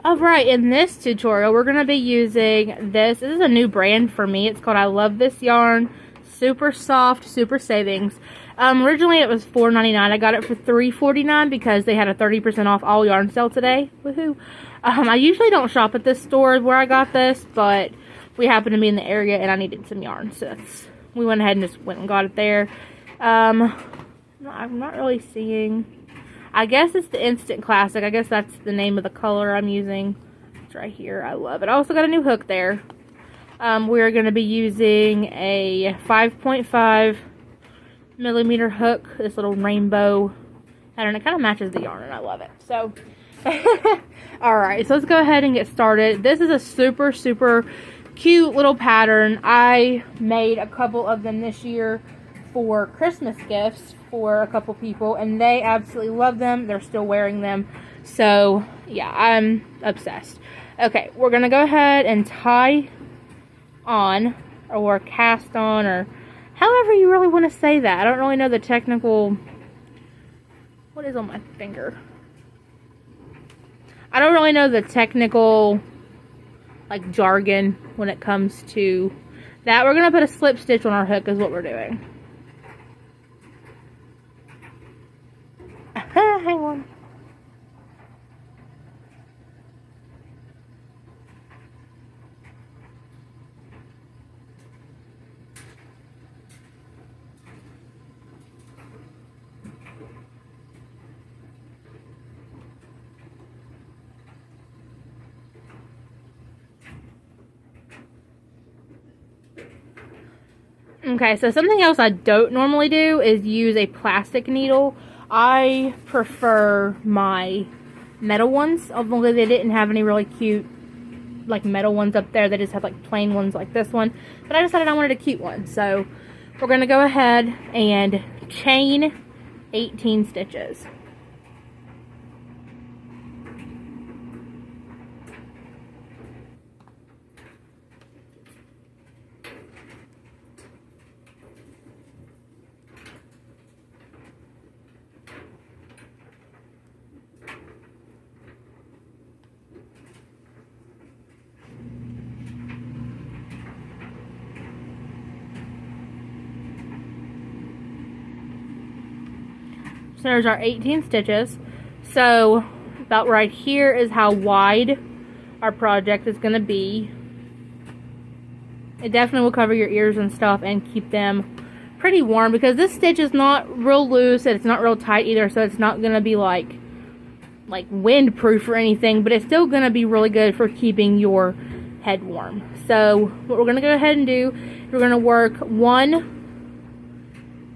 Alright, in this tutorial, we're going to be using this. This is a new brand for me. It's called I Love This Yarn. Super soft, super savings. Originally it was $4.99. I got it for $3.49 because they had a 30% off all yarn sale today. Woohoo! I usually don't shop at this store where I got this, but we happened to be in the area and I needed some yarn, so we went ahead and just went and got it there. I'm not really seeing... I guess it's the Instant Classic. I guess that's the name of the color I'm using. It's right here. I love it. I also got a new hook there. We're going to be using a 5.5 millimeter hook. This little rainbow pattern. It kind of matches the yarn and I love it. So, alright. So let's go ahead and get started. This is a super, super cute little pattern. I made a couple of them this year for Christmas gifts for a couple people, and they absolutely love them. They're still wearing them, so yeah, I'm obsessed. Okay, we're gonna go ahead and tie on, or cast on, or however you really want to say that. I don't really know the technical... What is on my finger? I don't really know the technical like jargon when it comes to that. We're gonna put a slip stitch on our hook is what we're doing. Hang on. Okay, so something else I don't normally do is use a plastic needle. I prefer my metal ones, although they didn't have any really cute like metal ones up there. They just had like plain ones like this one, but I decided I wanted a cute one, so we're going to go ahead and chain 18 stitches. So there's our 18 stitches. So about right here is how wide our project is going to be. It definitely will cover your ears and stuff and keep them pretty warm, because this stitch is not real loose and it's not real tight either, so it's not going to be like windproof or anything, but it's still going to be really good for keeping your head warm. So what we're going to go ahead and do, we're going to work one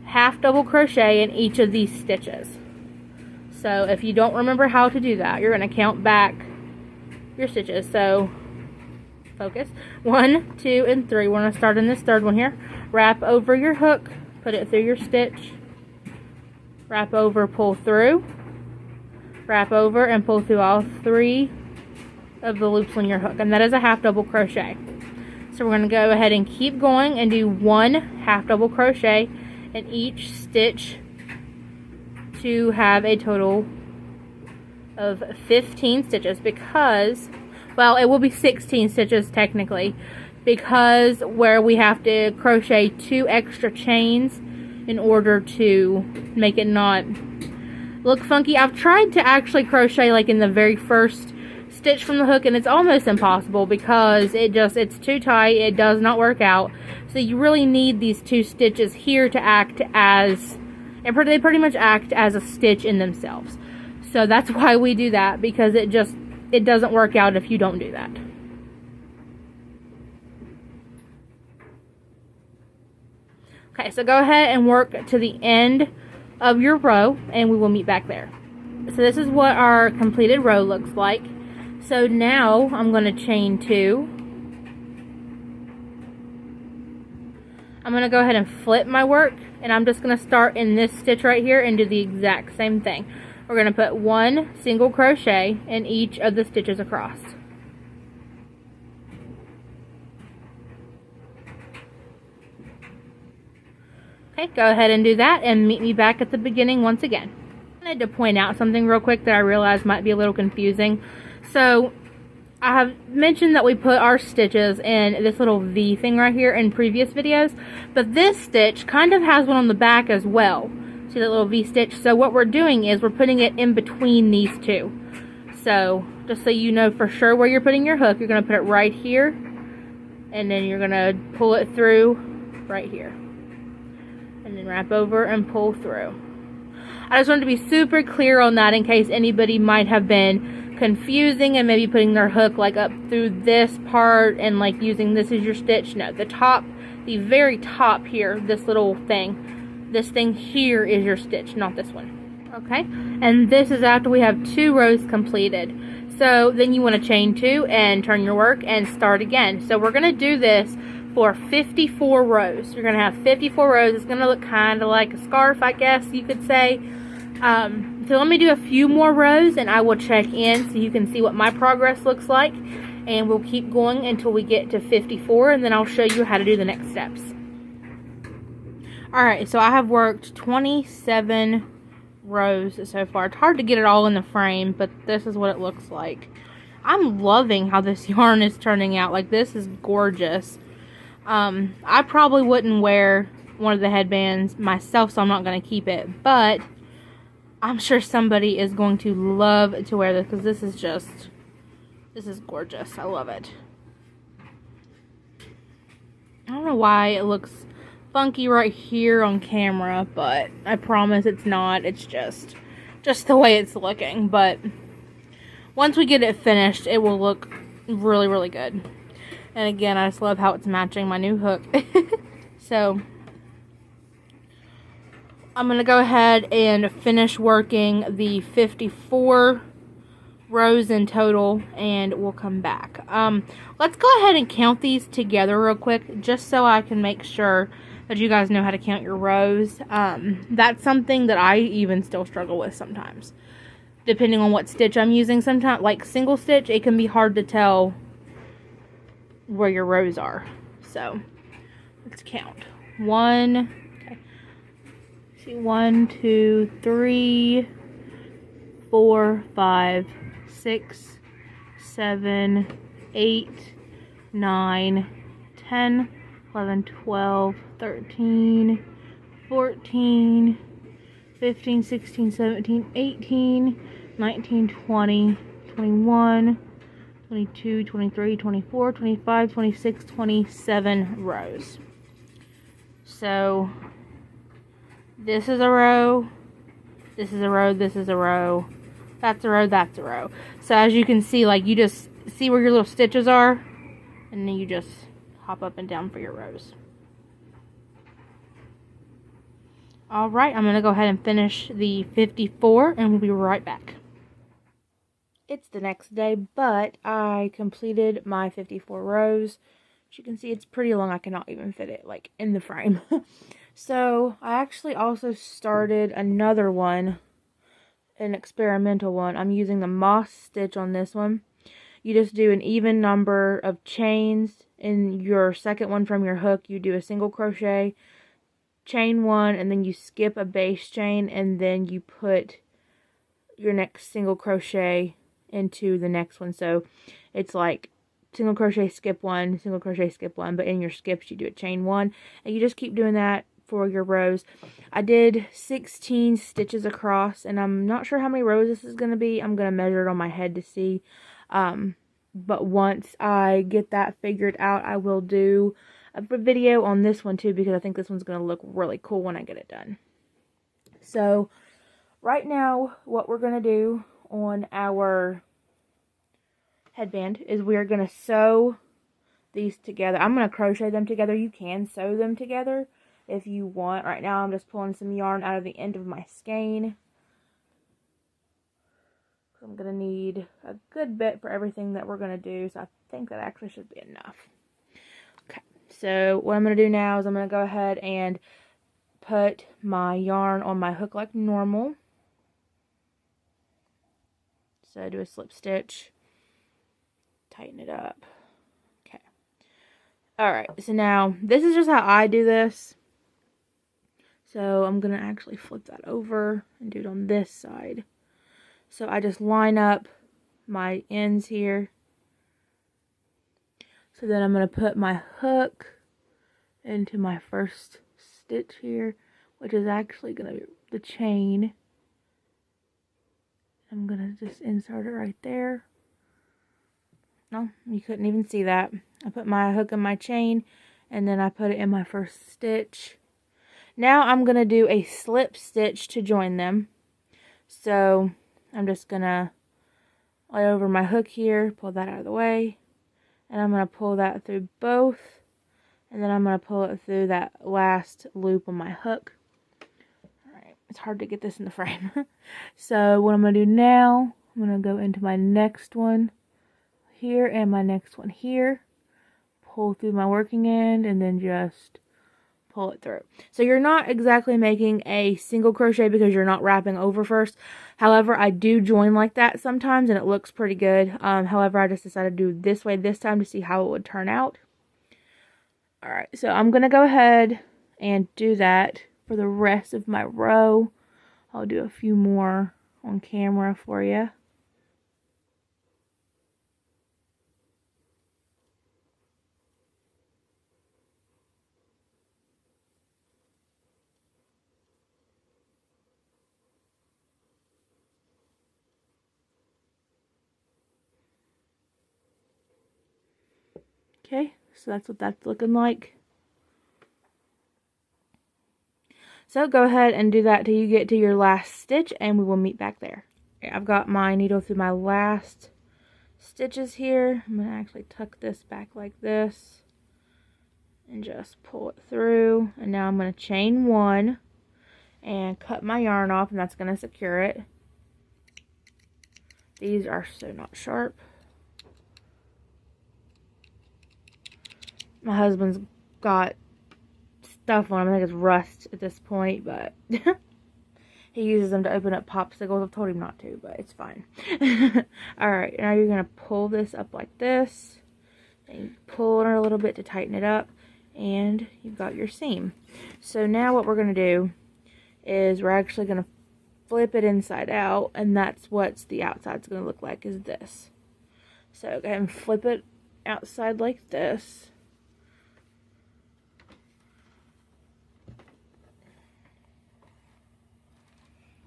half double crochet in each of these stitches. So if you don't remember how to do that, you're going to count back your stitches. So focus. 1, 2, and 3. We're going to start in this third one here. Wrap over your hook, put it through your stitch, wrap over, pull through, wrap over, and pull through all 3 of the loops on your hook, and that is a half double crochet. So we're going to go ahead and keep going and do 1 half double crochet in each stitch to have a total of 15 stitches, because, well, it will be 16 stitches technically, because where we have to crochet 2 extra chains in order to make it not look funky. I've tried to actually crochet like in the very first stitch from the hook, and it's almost impossible because it's too tight. It does not work out. So you really need these 2 stitches here to act as, and they pretty much act as a stitch in themselves. So that's why we do that, because it doesn't work out if you don't do that. Okay, so go ahead and work to the end of your row and we will meet back there. So this is what our completed row looks like. So now I'm going to chain 2. I'm going to go ahead and flip my work, and I'm just going to start in this stitch right here and do the exact same thing. We're going to put 1 single crochet in each of the stitches across. Okay, go ahead and do that and meet me back at the beginning once again. I wanted to point out something real quick that I realized might be a little confusing. So I have mentioned that we put our stitches in this little V thing right here in previous videos, but this stitch kind of has one on the back as well. See that little V stitch? So what we're doing is we're putting it in between these two. So just so you know for sure where you're putting your hook, you're going to put it right here, and then you're going to pull it through right here, and then wrap over and pull through. I just wanted to be super clear on that in case anybody might have been confusing and maybe putting their hook like up through this part and like using this as your stitch. No, the top, the very top here, this little thing, this thing here is your stitch, not this one. Okay, and this is after we have 2 rows completed. So then you want to chain 2 and turn your work and start again. So we're going to do this for 54 rows. You're going to have 54 rows. It's going to look kind of like a scarf, I guess you could say. So let me do a few more rows and I will check in so you can see what my progress looks like, and we'll keep going until we get to 54, and then I'll show you how to do the next steps. Alright, so I have worked 27 rows so far. It's hard to get it all in the frame, but this is what it looks like. I'm loving how this yarn is turning out. Like, this is gorgeous. I probably wouldn't wear one of the headbands myself, so I'm not going to keep it, but I'm sure somebody is going to love to wear this because this is gorgeous. I love it. I don't know why it looks funky right here on camera, but I promise it's not. It's just the way it's looking. But once we get it finished, it will look really, really good. And again, I just love how it's matching my new hook. So I'm going to go ahead and finish working the 54 rows in total, and we'll come back. Let's go ahead and count these together real quick, just so I can make sure that you guys know how to count your rows. That's something that I even still struggle with sometimes, depending on what stitch I'm using. Sometimes, like single stitch, it can be hard to tell where your rows are. So let's count. 1, 2, 3, 4, 5, 6, 7, 8, 9, 10, 11, 12, 13, 14, 15, 16, 17, 18, 19, 20, 21, 22, 23, 24, 25, 26, 27 rows. So this is a row, this is a row, this is a row, that's a row, that's a row. So as you can see, like, you just see where your little stitches are, and then you just hop up and down for your rows. Alright, I'm going to go ahead and finish the 54, and we'll be right back. It's the next day, but I completed my 54 rows. As you can see, it's pretty long. I cannot even fit it, like, in the frame. So, I actually also started another one, an experimental one. I'm using the moss stitch on this one. You just do an even number of chains. In your second one from your hook, you do a single crochet, chain 1, and then you skip a base chain, and then you put your next single crochet into the next one. So, it's like single crochet, skip 1, single crochet, skip 1, but in your skips, you do a chain 1, and you just keep doing that for your rows. I did 16 stitches across, and I'm not sure how many rows this is going to be. I'm going to measure it on my head to see. But once I get that figured out, I will do a video on this one too, because I think this one's going to look really cool when I get it done. So right now, what we're going to do on our headband is we're going to sew these together. I'm going to crochet them together. You can sew them together if you want. Right now I'm just pulling some yarn out of the end of my skein. I'm going to need a good bit for everything that we're going to do, so I think that actually should be enough. Okay, so what I'm going to do now is I'm going to go ahead and put my yarn on my hook like normal. So do a slip stitch, tighten it up. Okay. Alright, so now this is just how I do this. So I'm going to actually flip that over and do it on this side. So I just line up my ends here, So then I'm going to put my hook into my first stitch here, which is actually going to be the chain. I'm going to just insert it right there. No, you couldn't even see that. I put my hook in my chain, and then I put it in my first stitch. Now I'm going to do a slip stitch to join them. So I'm just going to lay over my hook here, pull that out of the way, and I'm going to pull that through both, and then I'm going to pull it through that last loop on my hook. Alright, it's hard to get this in the frame. So what I'm going to do now, I'm going to go into my next one here and my next one here, pull through my working end, and then just pull it through. So you're not exactly making a single crochet because you're not wrapping over first. However, I do join like that sometimes and it looks pretty good. However, I just decided to do it this way this time to see how it would turn out. Alright, so I'm going to go ahead and do that for the rest of my row. I'll do a few more on camera for you. Okay, so that's what that's looking like. So go ahead and do that till you get to your last stitch and we will meet back there. Okay, I've got my needle through my last stitches here. I'm going to actually tuck this back like this and just pull it through. And now I'm going to chain one and cut my yarn off, and that's going to secure it. These are so not sharp. My husband's got stuff on him. I think it's rust at this point, but he uses them to open up popsicles. I've told him not to, but it's fine. Alright, now you're going to pull this up like this. And you pull it a little bit to tighten it up. And you've got your seam. So now what we're going to do is we're actually going to flip it inside out. And that's what the outside's going to look like, is this. So go ahead and flip it outside like this.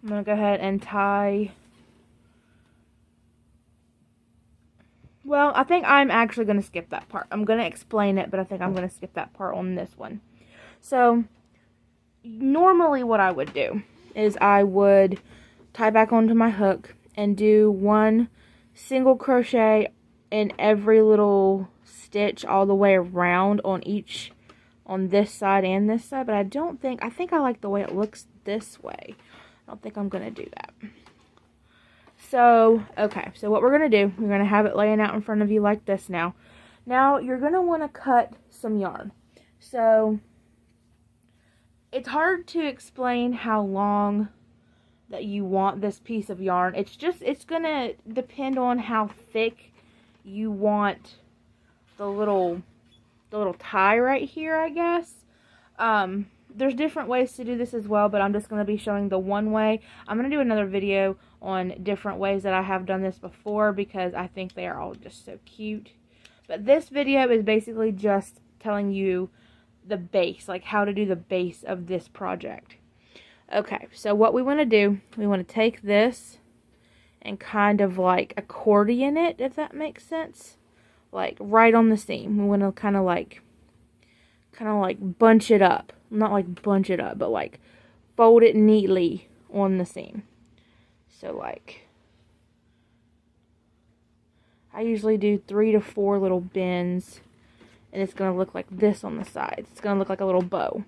I'm going to go ahead and tie. Well, I think I'm actually going to skip that part. I'm going to explain it, but I think I'm going to skip that part on this one. So, normally what I would do is I would tie back onto my hook and do one single crochet in every little stitch all the way around on this side and this side, but I think I like the way it looks this way. I don't think I'm going to do that. So, okay, so what we're going to do, we're going to have it laying out in front of you like this now. Now, you're going to want to cut some yarn. So, it's hard to explain how long that you want this piece of yarn. It's going to depend on how thick you want the little tie right here, I guess. There's different ways to do this as well, but I'm just going to be showing the one way. I'm going to do another video on different ways that I have done this before because I think they are all just so cute. But this video is basically just telling you the base, like how to do the base of this project. Okay, so what we want to do, we want to take this and kind of like accordion it, if that makes sense. Like right on the seam. We want to kind of like bunch it up. Not like bunch it up, but like fold it neatly on the seam. So like, I usually do 3 to 4 little bends, and it's going to look like this on the sides. It's going to look like a little bow.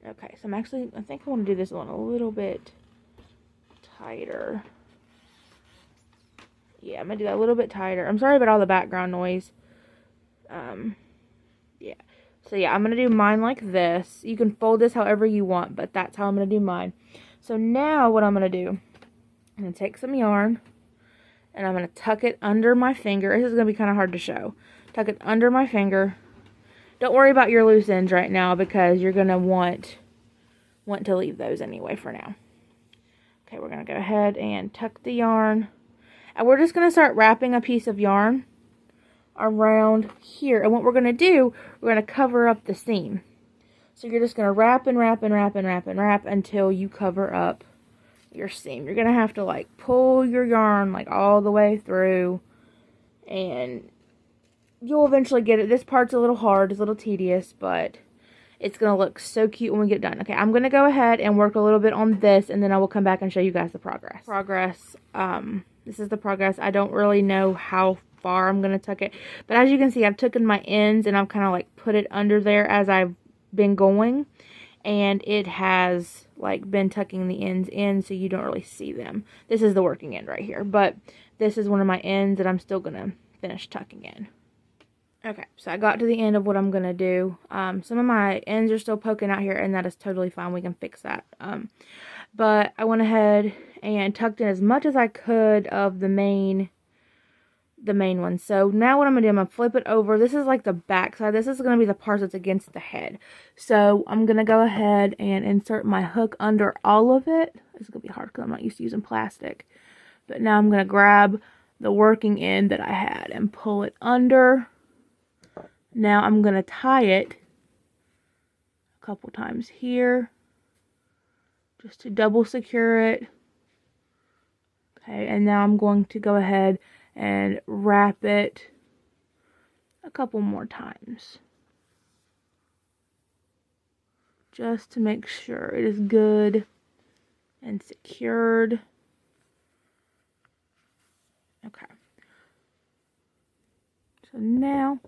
Okay, so I think I want to do this one a little bit tighter. Yeah, I'm going to do that a little bit tighter. I'm sorry about all the background noise. Yeah. So yeah, I'm going to do mine like this. You can fold this however you want, but that's how I'm going to do mine. So now what I'm going to do, I'm going to take some yarn, and I'm going to tuck it under my finger. This is going to be kind of hard to show. Tuck it under my finger. Don't worry about your loose ends right now because you're going to want to leave those anyway for now. Okay, we're going to go ahead and tuck the yarn. And we're just going to start wrapping a piece of yarn around here. And what we're going to do, we're going to cover up the seam. So you're just going to wrap and wrap and wrap and wrap and wrap until you cover up your seam. You're going to have to like pull your yarn like all the way through, and you'll eventually get it. This part's a little hard, it's a little tedious, but it's going to look so cute when we get done. Okay, I'm going to go ahead and work a little bit on this, and then I will come back and show you guys the progress. This is the progress. I don't really know how far I'm going to tuck it, but as you can see, I've taken my ends and I've kind of like put it under there as I've been going, and it has like been tucking the ends in so you don't really see them. This is the working end right here, but this is one of my ends that I'm still going to finish tucking in. Okay, so I got to the end of what I'm going to do. Some of my ends are still poking out here, and that is totally fine. We can fix that. But I went ahead and tucked in as much as I could of the main one. So now what I'm going to do, I'm going to flip it over. This is like the back side. This is going to be the part that's against the head. So I'm going to go ahead and insert my hook under all of it. It's going to be hard because I'm not used to using plastic. But now I'm going to grab the working end that I had and pull it under. Now I'm going to tie it a couple times here just to double secure it. Okay, and now I'm going to go ahead and wrap it a couple more times just to make sure it is good and secured. Okay, so now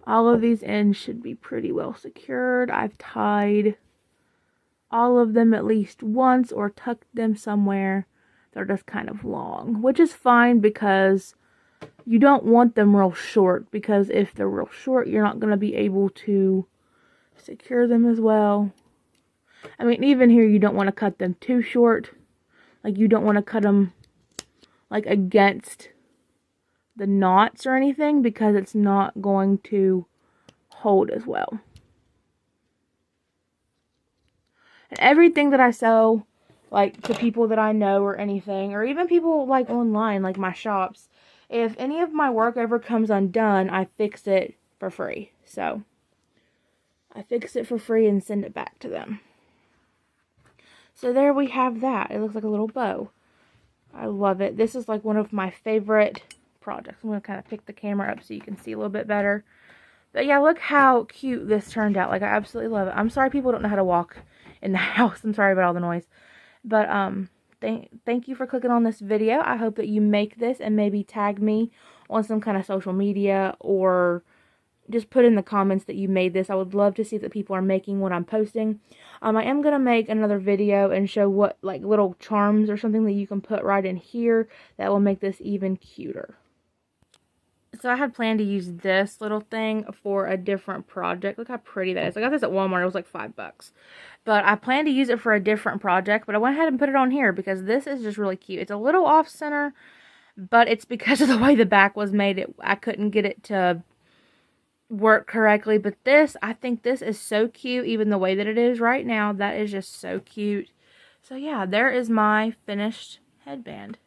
all of these ends should be pretty well secured. I've tied all of them at least once or tucked them somewhere. They're just kind of long, which is fine because you don't want them real short, because if they're real short, you're not going to be able to secure them as well. I mean, even here, you don't want to cut them too short. Like, you don't want to cut them like against the knots or anything, because it's not going to hold as well. And everything that I sew, like to people that I know or anything, or even people like online, like my shops, if any of my work ever comes undone, I fix it for free. So I fix it for free and send it back to them. So there we have that. It looks like a little bow. I love it. This is like one of my favorite projects. I'm going to kind of pick the camera up so you can see a little bit better. But yeah, look how cute this turned out. Like, I absolutely love it. I'm sorry people don't know how to walk in the house. I'm sorry about all the noise. But thank you for clicking on this video. I hope that you make this and maybe tag me on some kind of social media, or just put in the comments that you made this. I would love to see that people are making what I'm posting. I am going to make another video and show what, like, little charms or something that you can put right in here that will make this even cuter. So I had planned to use this little thing for a different project. Look how pretty that is. I got this at Walmart. It was like $5. But I planned to use it for a different project, but I went ahead and put it on here because this is just really cute. It's a little off center, but it's because of the way the back was made. I couldn't get it to work correctly. But this, I think this is so cute, even the way that it is right now. That is just so cute. So yeah, there is my finished headband.